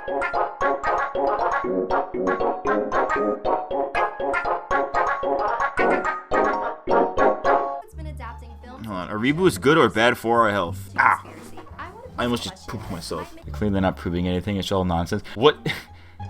Hold on, a reboot is good or bad for our health? Ah! I almost just pooped myself. Clearly they're not proving anything, it's all nonsense. What?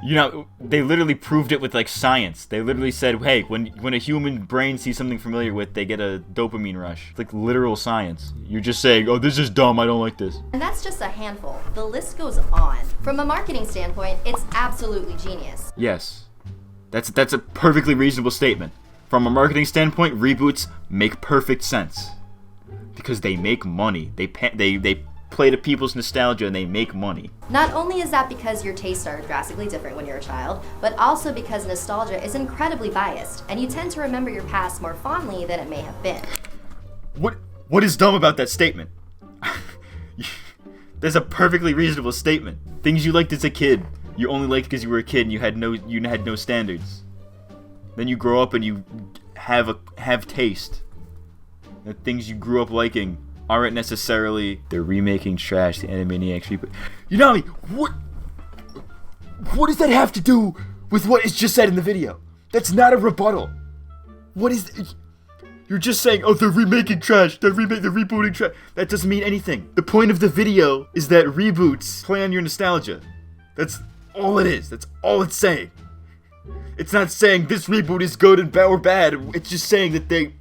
You know, they literally proved it with, like, science. They literally said, hey, when a human brain sees something familiar with, they get a dopamine rush. It's like literal science. You're just saying, oh, this is dumb, I don't like this. And that's just a handful. The list goes on. From a marketing standpoint, it's absolutely genius. Yes. That's a perfectly reasonable statement. From a marketing standpoint, reboots make perfect sense. Because they make money. They play to people's nostalgia and they make money. Not only is that because your tastes are drastically different when you're a child, but also because nostalgia is incredibly biased, and you tend to remember your past more fondly than it may have been. What is dumb about that statement? That's a perfectly reasonable statement. Things you liked as a kid, you only liked because you were a kid and you had no standards. Then you grow up and you have taste. The things you grew up liking aren't necessarily they're remaking trash, the Animaniacs reboot. You know what does that have to do with what is just said in the video? That's not a rebuttal. What is you're just saying, oh, they're remaking trash, they're rebooting trash. That doesn't mean anything. The point of the video is that reboots play on your nostalgia. That's all it is. That's all it's saying. It's not saying this reboot is good and bad or bad. It's just saying that they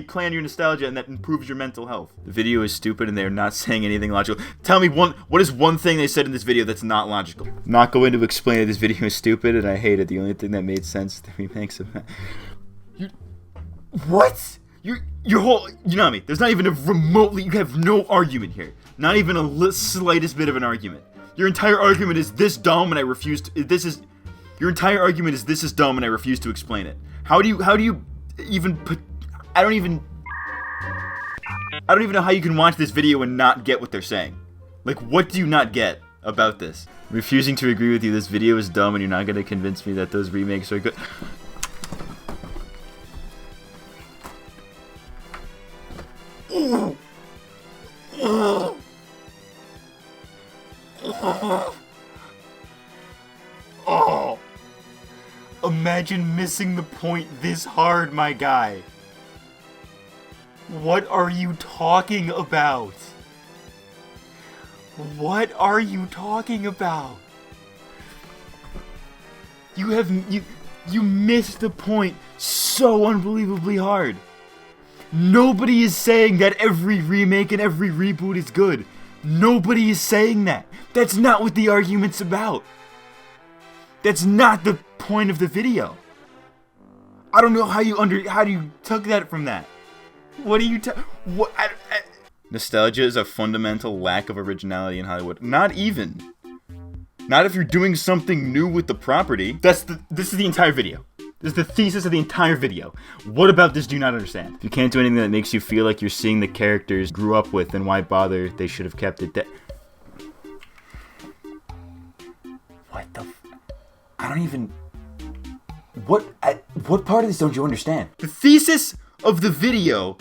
play on your nostalgia and that improves your mental health. The video is stupid and they're not saying anything logical. Tell me what is one thing they said in this video that's not logical? I'm not going to explain that this video is stupid and I hate it. The only thing that made sense to me makes it. What? Your whole, you know what I mean? There's not even a remotely, you have no argument here. Not even a slightest bit of an argument. Your entire argument is this dumb and I refuse to, your entire argument is this is dumb and I refuse to explain it. How do you even put, I don't even know how you can watch this video and not get what they're saying. Like, what do you not get about this? Refusing to agree with you, this video is dumb and you're not going to convince me that those remakes are good. Oh. Imagine missing the point this hard, my guy. What are you talking about? What are you talking about? You missed the point so unbelievably hard. Nobody is saying that every remake and every reboot is good. Nobody is saying that. That's not what the argument's about. That's not the point of the video. I don't know how you took that from that. What do you Nostalgia is a fundamental lack of originality in Hollywood. Not even. Not if you're doing something new with the property. This is the entire video. This is the thesis of the entire video. What about this do you not understand? If you can't do anything that makes you feel like you're seeing the characters grew up with, then why bother? They should have kept it What the I don't even... What part of this don't you understand? The thesis of the video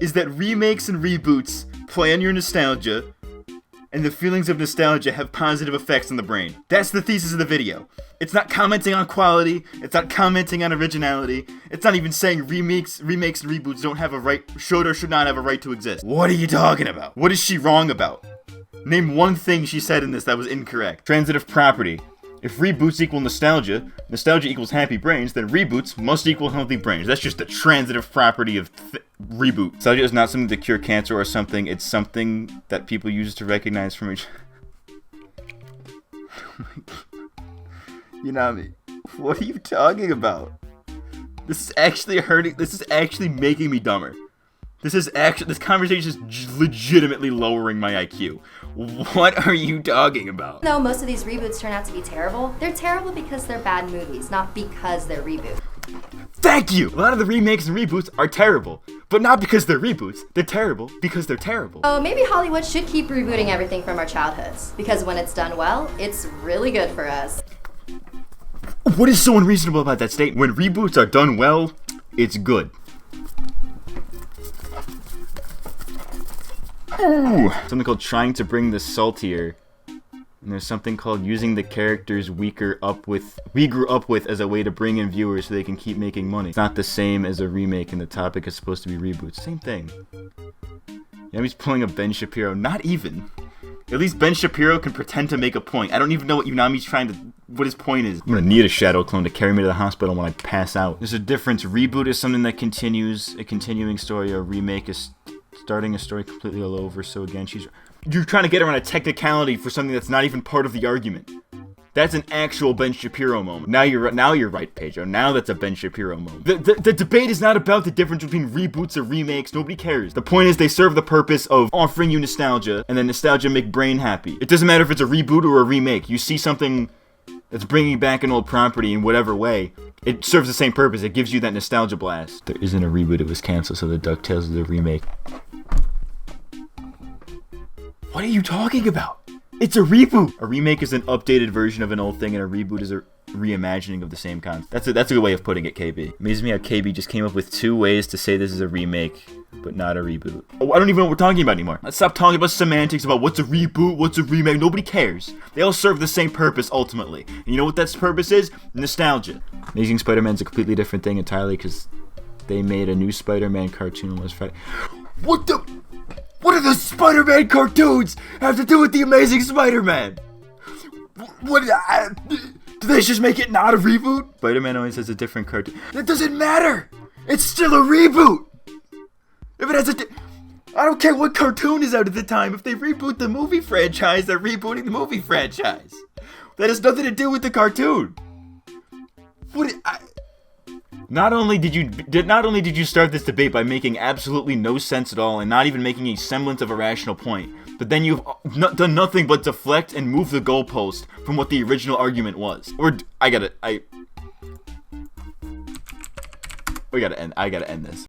is that remakes and reboots play on your nostalgia, and the feelings of nostalgia have positive effects on the brain. That's the thesis of the video. It's not commenting on quality, it's not commenting on originality, it's not even saying remakes and reboots don't have a right, should or should not have a right to exist. What are you talking about? What is she wrong about? Name one thing she said in this that was incorrect. Transitive property. If reboots equal nostalgia, nostalgia equals happy brains, then reboots must equal healthy brains. That's just the transitive property of reboot. Nostalgia is not something to cure cancer or something. It's something that people use to recognize from each... You know what I mean? What are you talking about? This is actually hurting. This is actually making me dumber. This conversation is legitimately lowering my IQ. What are you talking about? Though most of these reboots turn out to be terrible, they're terrible because they're bad movies, not because they're reboots. Thank you! A lot of the remakes and reboots are terrible, but not because they're reboots. They're terrible because they're terrible. Oh, maybe Hollywood should keep rebooting everything from our childhoods, because when it's done well, it's really good for us. What is so unreasonable about that statement? When reboots are done well, it's good. Ooh. Something called trying to bring the saltier And there's something called using the characters we grew up with as a way to bring in viewers so they can keep making money. It's not the same as a remake, and the topic is supposed to be reboots. Same thing. Yami's pulling a Ben Shapiro. Not even. At least Ben Shapiro can pretend to make a point. I don't even know what Unami's what his point is. I'm gonna need a shadow clone to carry me to the hospital when I pass out. There's a difference. Reboot is something that continues a continuing story. A remake is starting a story completely all over. So again, you're trying to get around a technicality for something that's not even part of the argument. That's an actual Ben Shapiro moment. Now you're right, Pedro. Now that's a Ben Shapiro moment. The debate is not about the difference between reboots or remakes. Nobody cares. The point is they serve the purpose of offering you nostalgia, and then nostalgia make brain happy. It doesn't matter if it's a reboot or a remake. You see something that's bringing back an old property in whatever way, it serves the same purpose. It gives you that nostalgia blast. There isn't a reboot. It was canceled, so the DuckTales is a remake. What are you talking about? It's a reboot! A remake is an updated version of an old thing, and a reboot is a reimagining of the same concept. That's a good way of putting it, KB. Amazes me how KB just came up with 2 ways to say this is a remake, but not a reboot. Oh, I don't even know what we're talking about anymore. Let's stop talking about semantics, about what's a reboot, what's a remake. Nobody cares. They all serve the same purpose, ultimately. And you know what that purpose is? Nostalgia. Amazing Spider-Man's a completely different thing entirely, because they made a new Spider-Man cartoon last Friday. What do the Spider-Man cartoons have to do with the Amazing Spider-Man? Do they just make it not a reboot? Spider-Man always has a different cartoon. That doesn't matter! It's still a reboot! If it has I don't care what cartoon is out at the time. If they reboot the movie franchise, they're rebooting the movie franchise. That has nothing to do with the cartoon. Not only did you start this debate by making absolutely no sense at all and not even making a semblance of a rational point, but then you've done nothing but deflect and move the goalpost from what the original argument was. I gotta end this.